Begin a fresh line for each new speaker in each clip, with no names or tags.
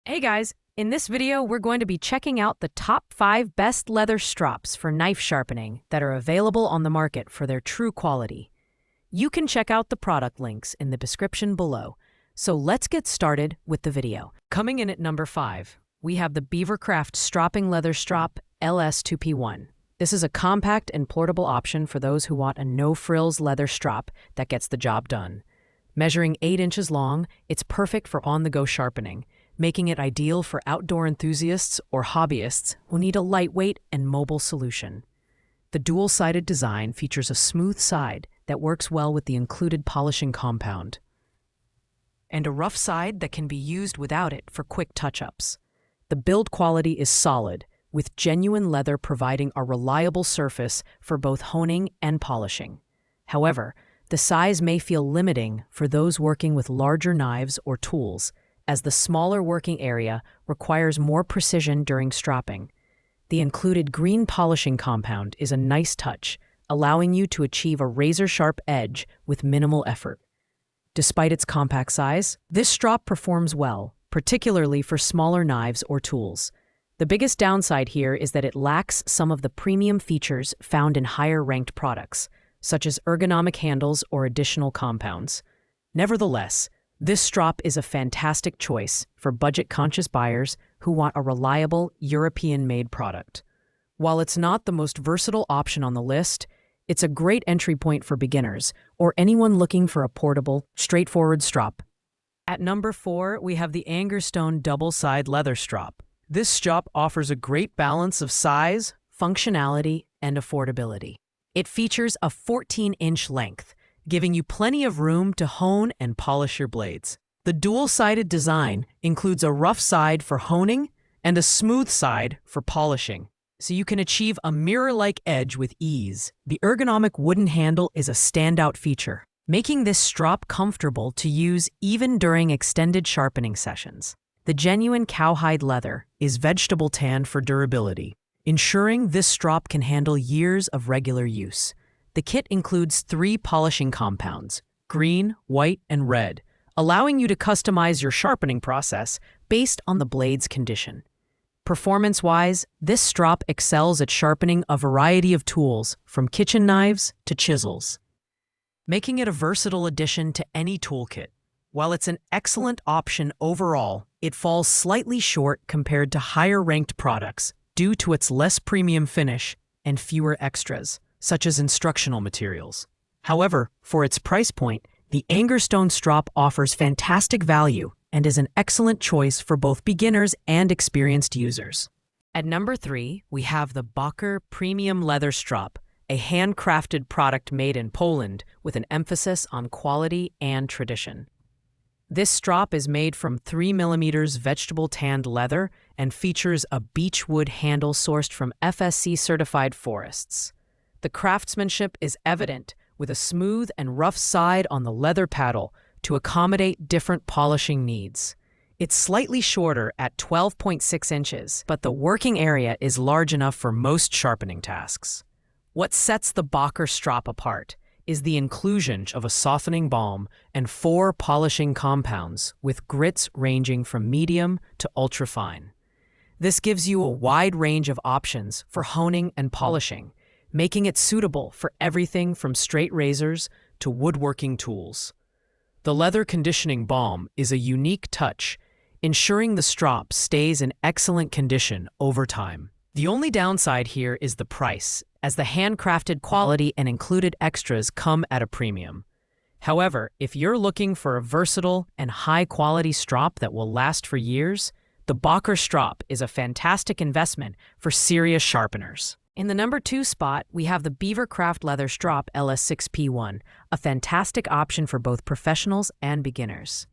Hey guys, in this video we're going to be checking out the top 5 best leather strops for knife sharpening that are available on the market for their true quality. You can check out the product links in the description below. So let's get started with the video. Coming in at number 5, we have the BeaverCraft Stropping Leather Strop LS2P1. This is a compact and portable option for those who want a no-frills leather strop that gets the job done. Measuring 8 inches long, it's perfect for on-the-go sharpening, making it ideal for outdoor enthusiasts or hobbyists who need a lightweight and mobile solution. The dual-sided design features a smooth side that works well with the included polishing compound, and a rough side that can be used without it for quick touch-ups. The build quality is solid, with genuine leather providing a reliable surface for both honing and polishing. However, the size may feel limiting for those working with larger knives or tools, as the smaller working area requires more precision during stropping. The included green polishing compound is a nice touch, allowing you to achieve a razor-sharp edge with minimal effort. Despite its compact size, this strop performs well, particularly for smaller knives or tools. The biggest downside here is that it lacks some of the premium features found in higher-ranked products, such as ergonomic handles or additional compounds. Nevertheless, this strop is a fantastic choice for budget-conscious buyers who want a reliable, European-made product. While it's not the most versatile option on the list, it's a great entry point for beginners or anyone looking for a portable, straightforward strop. At number 4, we have the ANGERSTONE double-side leather strop. This strop offers a great balance of size, functionality, and affordability. It features a 14-inch length, giving you plenty of room to hone and polish your blades. The dual-sided design includes a rough side for honing and a smooth side for polishing, so you can achieve a mirror-like edge with ease. The ergonomic wooden handle is a standout feature, making this strop comfortable to use even during extended sharpening sessions. The genuine cowhide leather is vegetable tanned for durability, ensuring this strop can handle years of regular use. The kit includes 3 polishing compounds, green, white, and red, allowing you to customize your sharpening process based on the blade's condition. Performance-wise, this strop excels at sharpening a variety of tools, from kitchen knives to chisels, making it a versatile addition to any toolkit. While it's an excellent option overall, it falls slightly short compared to higher-ranked products due to its less premium finish and fewer extras, such as instructional materials. However, for its price point, the ANGERSTONE strop offers fantastic value and is an excellent choice for both beginners and experienced users. At number 3, we have the Bacher Premium Leather Strop, a handcrafted product made in Poland with an emphasis on quality and tradition. This strop is made from 3mm vegetable tanned leather and features a beechwood handle sourced from FSC-certified forests. The craftsmanship is evident, with a smooth and rough side on the leather paddle to accommodate different polishing needs. It's slightly shorter at 12.6 inches, but the working area is large enough for most sharpening tasks. What sets the Bacher strop apart is the inclusion of a softening balm and 4 polishing compounds with grits ranging from medium to ultrafine. This gives you a wide range of options for honing and polishing, making it suitable for everything from straight razors to woodworking tools. The leather conditioning balm is a unique touch, ensuring the strop stays in excellent condition over time. The only downside here is the price, as the handcrafted quality and included extras come at a premium. However, if you're looking for a versatile and high-quality strop that will last for years, the Bacher strop is a fantastic investment for serious sharpeners. In the number 2 spot, we have the BeaverCraft Leather Strop LS6P1, a fantastic option for both professionals and beginners.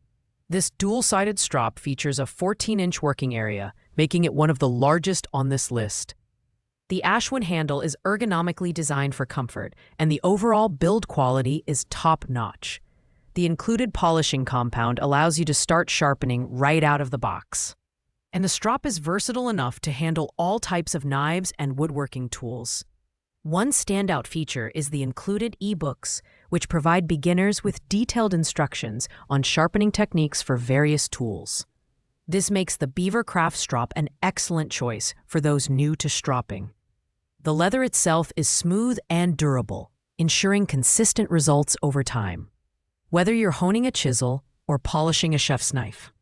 This dual-sided strop features a 14-inch working area, making it one of the largest on this list. The ashwood handle is ergonomically designed for comfort, and the overall build quality is top-notch. The included polishing compound allows you to start sharpening right out of the box. And the strop is versatile enough to handle all types of knives and woodworking tools. One standout feature is the included ebooks, which provide beginners with detailed instructions on sharpening techniques for various tools. This makes the BeaverCraft strop an excellent choice for those new to stropping. The leather itself is smooth and durable, ensuring consistent results over time. Whether you're honing a chisel or polishing a chef's knife,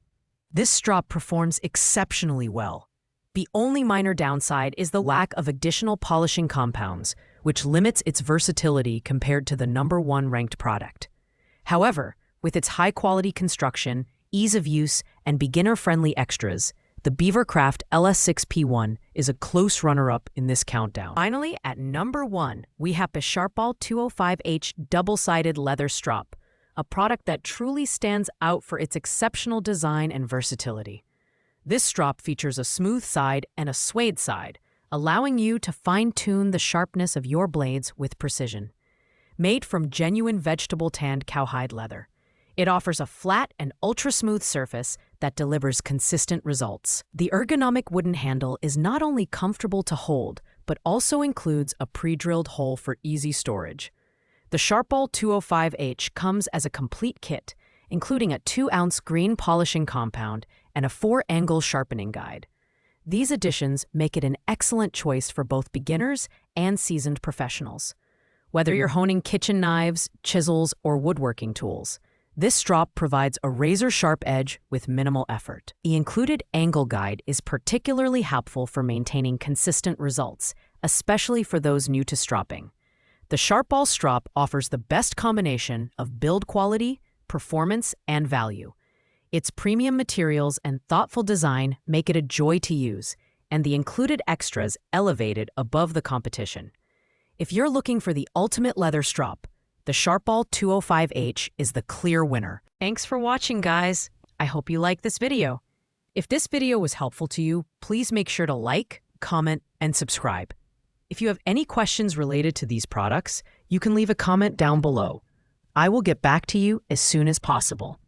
this strop performs exceptionally well. The only minor downside is the lack of additional polishing compounds, which limits its versatility compared to the #1 ranked product. However, with its high-quality construction, ease of use, and beginner-friendly extras, the BeaverCraft LS6P1 is a close runner-up in this countdown. Finally, at #1, we have the SHARPAL 205H double-sided leather strop, a product that truly stands out for its exceptional design and versatility. This strop features a smooth side and a suede side, allowing you to fine-tune the sharpness of your blades with precision. Made from genuine vegetable-tanned cowhide leather, it offers a flat and ultra-smooth surface that delivers consistent results. The ergonomic wooden handle is not only comfortable to hold, but also includes a pre-drilled hole for easy storage. The SHARPAL 205H comes as a complete kit, including a 2-ounce green polishing compound and a 4-angle sharpening guide. These additions make it an excellent choice for both beginners and seasoned professionals. Whether you're honing kitchen knives, chisels, or woodworking tools, this strop provides a razor-sharp edge with minimal effort. The included angle guide is particularly helpful for maintaining consistent results, especially for those new to stropping. The SHARPAL strop offers the best combination of build quality, performance, and value. Its premium materials and thoughtful design make it a joy to use, and the included extras elevate it above the competition. If you're looking for the ultimate leather strop, the SHARPAL 205H is the clear winner. Thanks for watching, guys. I hope you liked this video. If this video was helpful to you, please make sure to like, comment, and subscribe. If you have any questions related to these products, you can leave a comment down below. I will get back to you as soon as possible.